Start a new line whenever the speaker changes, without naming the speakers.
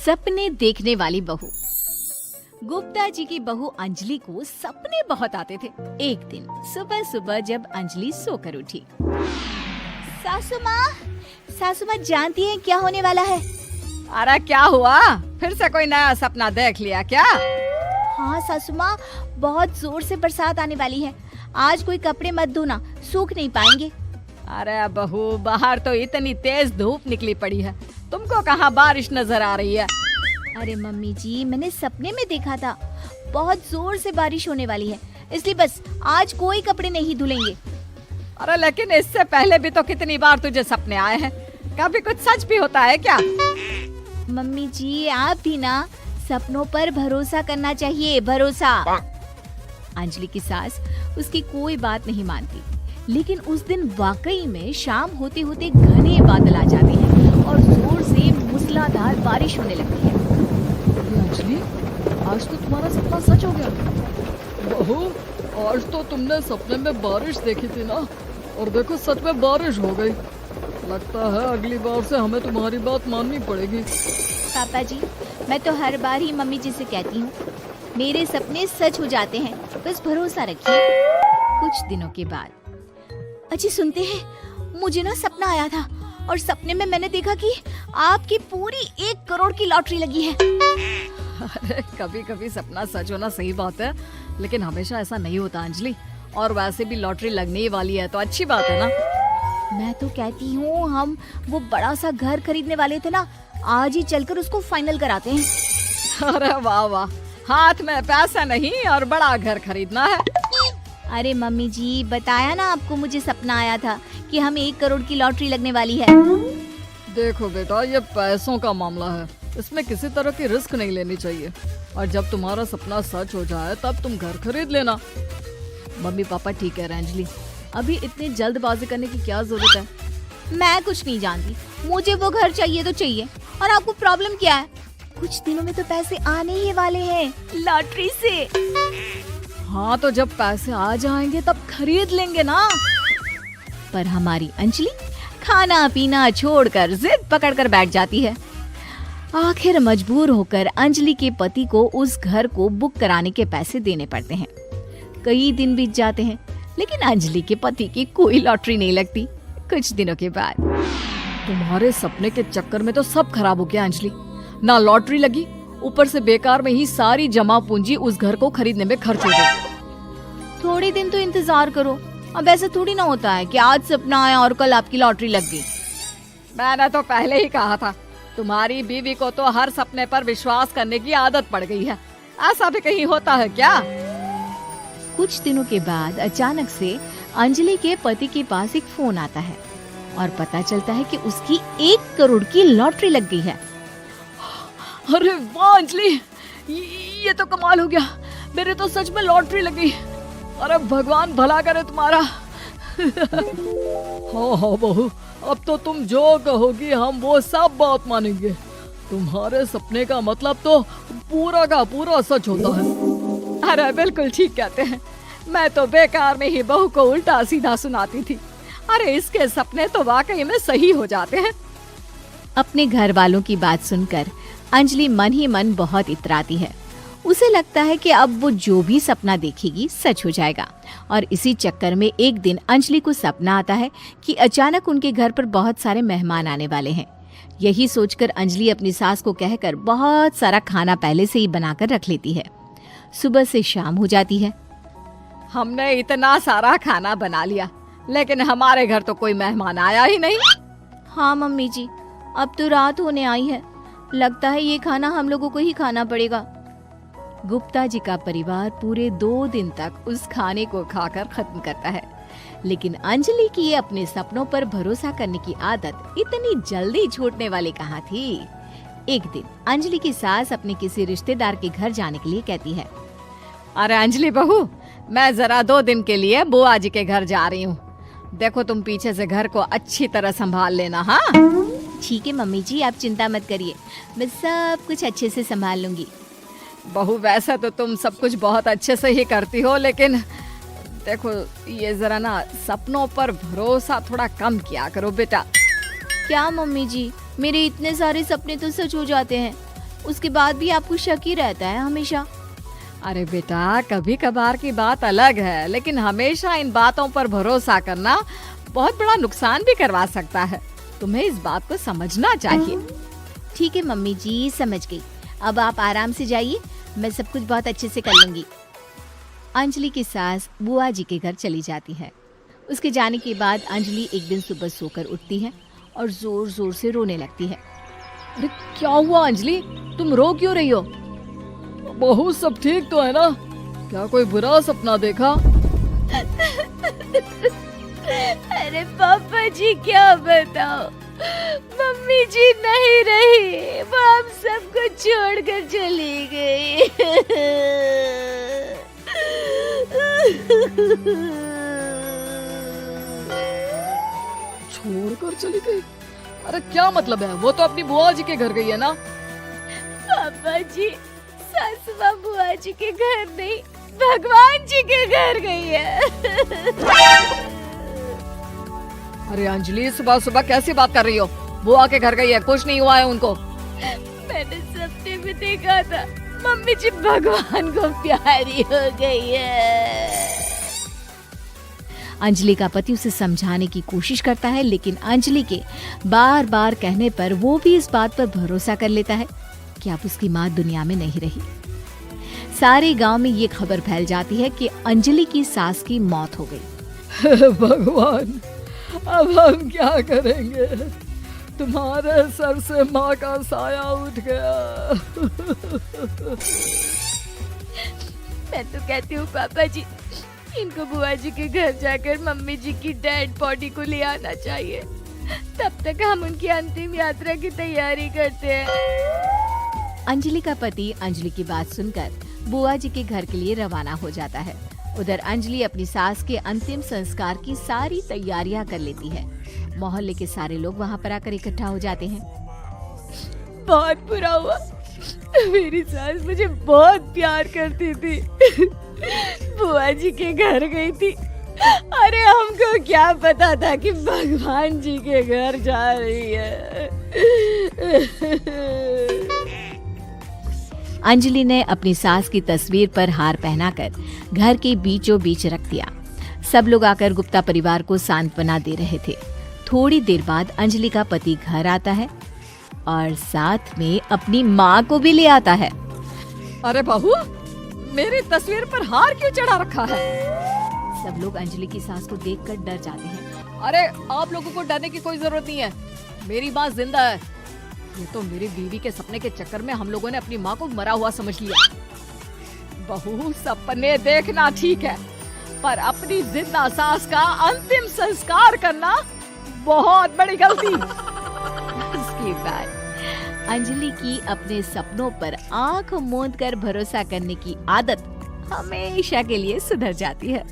सपने देखने वाली बहू। गुप्ता जी की बहू अंजलि को सपने बहुत आते थे। एक दिन सुबह सुबह जब अंजलि सोकर उठी, सासू माँ जानती हैं क्या होने वाला है?
अरे क्या हुआ, फिर से कोई नया सपना देख लिया क्या?
हाँ सासू माँ, बहुत जोर से बरसात आने वाली है। आज कोई कपड़े मत धोना, सूख नहीं पाएंगे।
अरे बहू, बाहर तो इतनी तेज धूप निकली पड़ी है, तुमको कहाँ बारिश नजर आ रही है?
अरे मम्मी जी, मैंने सपने में देखा था बहुत जोर से बारिश होने वाली है, इसलिए बस आज कोई कपड़े नहीं धुलेंगे।
अरे लेकिन इससे पहले भी तो कितनी बार तुझे सपने आए हैं, कभी कुछ सच भी होता है क्या?
मम्मी जी, आप भी ना सपनों पर भरोसा करना चाहिए, भरोसा। अंजलि की सास उसकी कोई बात नहीं मानती, लेकिन उस दिन वाकई में शाम होते होते घने बादल आ जाते हैं और जोर से मूसलाधार बारिश होने लगती है।
अंजलि, आज तो तुम्हारा सपना सच हो गया। बहू, आज तो तुमने सपने में बारिश देखी थी ना, और देखो सच में बारिश हो गई। लगता है अगली बार से हमें तुम्हारी बात माननी पड़ेगी।
पापा जी, मैं तो हर बार ही मम्मी जी से कहती हूँ, मेरे सपने सच हो जाते हैं, बस भरोसा रखिए। कुछ दिनों के बाद, अजी सुनते हैं, मुझे ना सपना आया था और सपने में मैंने देखा कि आपकी पूरी 1 करोड़ की लॉटरी लगी है।
अरे कभी कभी सपना सच होना सही बात है, लेकिन हमेशा ऐसा नहीं होता अंजलि। और वैसे भी लॉटरी लगने ही वाली है तो अच्छी बात है ना।
मैं तो कहती हूँ, हम वो बड़ा सा घर खरीदने वाले थे ना, आज ही चलकर उसको फाइनल कराते हैं।
अरे वाह वाह, हाथ में पैसा नहीं और बड़ा घर खरीदना है।
अरे मम्मी जी, बताया ना आपको, मुझे सपना आया था कि हमें 1 करोड़ की लॉटरी लगने वाली है।
देखो बेटा, ये पैसों का मामला है, इसमें किसी तरह की रिस्क नहीं लेनी चाहिए। और जब तुम्हारा सपना सच हो जाए तब तुम घर खरीद लेना। मम्मी पापा ठीक है अंजलि, अभी इतनी जल्दबाजी करने की क्या जरूरत है?
मैं कुछ नहीं जानती, मुझे वो घर चाहिए तो चाहिए। और आपको प्रॉब्लम क्या है? कुछ दिनों में तो पैसे आने ही वाले हैं लॉटरी से।
हाँ तो जब पैसे आ जाएंगे तब खरीद लेंगे ना।
पर हमारी अंजलि खाना पीना छोड़कर जिद पकड़कर बैठ जाती है। आखिर मजबूर होकर अंजलि के पति को उस घर को बुक कराने के पैसे देने पड़ते हैं। कई दिन बीत जाते हैं, लेकिन अंजलि के पति की कोई लॉटरी नहीं लगती। कुछ दिनों के बाद,
तुम्हारे सपने के चक्कर में तो सब खराब हो गया अंजलि। ना लॉटरी लगी, ऊपर से बेकार में ही सारी जमा पूंजी उस घर को खरीदने में खर्च हो गई।
थोड़े दिन तो इंतजार करो, अब ऐसा थोड़ी ना होता है कि आज सपना आया और कल आपकी लॉटरी लग गई।
मैंने तो पहले ही कहा था, तुम्हारी बीवी को तो हर सपने पर विश्वास करने की आदत पड़ गई है। ऐसा भी कहीं होता है क्या?
कुछ दिनों के बाद अचानक से अंजलि के पति के पास एक फोन आता है और पता चलता है कि उसकी 1 करोड़ की लॉटरी लग गई है।
अरे वाह अंजलि, ये तो कमाल हो गया, मेरे तो सच में लॉटरी लगी। अरे भगवान भला करे तुम्हारा। हाँ हाँ बहू, अब तो तुम जो कहोगी हम वो सब बात मानेंगे। तुम्हारे सपने का मतलब तो पूरा का पूरा सच होता है। अरे बिल्कुल ठीक कहते हैं, मैं तो बेकार में ही बहू को उल्टा सीधा सुनाती थी। अरे इसके सपने तो वाकई में सही हो जाते हैं।
अपने घर वालों की बात सुनकर अंजलि मन ही मन बहुत इतराती है। उसे लगता है कि अब वो जो भी सपना देखेगी सच हो जाएगा। और इसी चक्कर में एक दिन अंजलि को सपना आता है कि अचानक उनके घर पर बहुत सारे मेहमान आने वाले हैं। यही सोचकर अंजलि अपनी सास को कहकर बहुत सारा खाना पहले से ही बनाकर रख लेती है। सुबह से शाम हो जाती है।
हमने इतना सारा खाना बना लिया, लेकिन हमारे घर तो कोई मेहमान आया ही नहीं।
हाँ मम्मी जी, अब तो रात होने आई है, लगता है ये खाना हम लोगों को ही खाना पड़ेगा। गुप्ता जी का परिवार पूरे 2 दिन तक उस खाने को खाकर खत्म करता है, लेकिन अंजलि की अपने सपनों पर भरोसा करने की आदत इतनी जल्दी छूटने वाली कहाँ थी। एक दिन अंजलि की सास अपने किसी रिश्तेदार के घर जाने के लिए कहती है,
अरे अंजलि बहू, मैं जरा 2 दिन के लिए बुआ जी के घर जा रही हूँ। देखो तुम पीछे से घर को अच्छी तरह संभाल लेना। हाँ
ठीक है मम्मी जी, आप चिंता मत kariye, मैं सब कुछ अच्छे से संभाल लूंगी।
बहू, वैसे तो तुम सब कुछ बहुत अच्छे से ही करती हो, लेकिन देखो ये जरा ना सपनों पर भरोसा थोड़ा कम किया करो बेटा।
क्या मम्मी जी, मेरे इतने सारे सपने तो सच हो जाते हैं, उसके बाद भी आपको शक ही रहता है हमेशा।
अरे बेटा, कभी कभार की बात अलग है, लेकिन हमेशा इन बातों पर भरोसा करना बहुत बड़ा नुकसान भी करवा सकता है। तुम्हें इस बात को समझना चाहिए।
ठीक है मम्मी जी, समझ गई। अब आप आराम से जाइए, मैं सब कुछ बहुत अच्छे से कर लूंगी। अंजलि की सास बुआ जी के घर चली जाती है। उसके जाने के बाद अंजलि एक दिन सुबह सोकर उठती है और जोर जोर से रोने लगती है।
अरे क्या हुआ अंजलि, तुम रो क्यों रही हो? बहू सब ठीक तो है ना? क्या कोई बुरा सपना देखा?
अरे पापा जी क्या बताओ, मम्मी जी नहीं रही, वो हम सबको छोड़कर चली गई।
छोड़कर चली गई? अरे क्या मतलब है? वो तो अपनी बुआ जी के घर गई है ना?
पापा जी, सासू माँ बुआ जी के घर नहीं, भगवान जी के घर गई है।
अरे अंजलि, सुबह सुबह कैसी बात कर रही हो? बुआ के घर गई है, कुछ नहीं हुआ है उनको।
मैंने सपने में देखा था, मम्मी जी भगवान को प्यारी हो गई है। अंजलि का पति उसे समझाने की कोशिश करता है, लेकिन अंजलि के बार बार कहने पर वो भी इस बात पर भरोसा कर लेता है कि अब उसकी माँ दुनिया में नहीं रही। सारे गांव में ये खबर फैल जाती है कि अंजलि की सास की मौत हो गई।
भगवान, अब हम क्या करेंगे? तुम्हारे सर से माँ का साया उठ गया।
मैं तो कहती हूँ पापा जी, इनको बुआ जी के घर जाकर मम्मी जी की डेड बॉडी को ले आना चाहिए, तब तक हम उनकी अंतिम यात्रा की तैयारी करते हैं। अंजलि का पति अंजलि की बात सुनकर बुआ जी के घर के लिए रवाना हो जाता है। उधर अंजलि अपनी सास के अंतिम संस्कार की सारी तैयारियां कर लेती है। मोहल्ले के सारे लोग वहां पर आकर इकट्ठा हो जाते हैं। बहुत बुरा हुआ, मेरी सास मुझे बहुत प्यार करती थी, बुआ जी के घर गई थी। अरे हमको क्या पता था कि भगवान जी के घर जा रही है। अंजलि ने अपनी सास की तस्वीर पर हार पहनाकर घर के बीचों बीच रख दिया। सब लोग आकर गुप्ता परिवार को सांत्वना दे रहे थे। थोड़ी देर बाद अंजलि का पति घर आता है और साथ में अपनी माँ को भी ले आता है।
अरे बहू, मेरी तस्वीर पर हार क्यों चढ़ा रखा है?
सब लोग अंजलि की सास को देखकर डर जाते हैं।
अरे आप लोगों को डरने की कोई जरूरत नहीं है, मेरी माँ जिंदा है। ये तो मेरी बीवी के सपने के चक्कर में हम लोगों ने अपनी माँ को मरा हुआ समझ लिया। बहू, सपने देखना ठीक है, पर अपनी जिंदा सास का अंतिम संस्कार करना बहुत बड़ी गलती।
उसके बाद अंजलि की अपने सपनों पर आंख मूंद कर भरोसा करने की आदत हमेशा के लिए सुधर जाती है।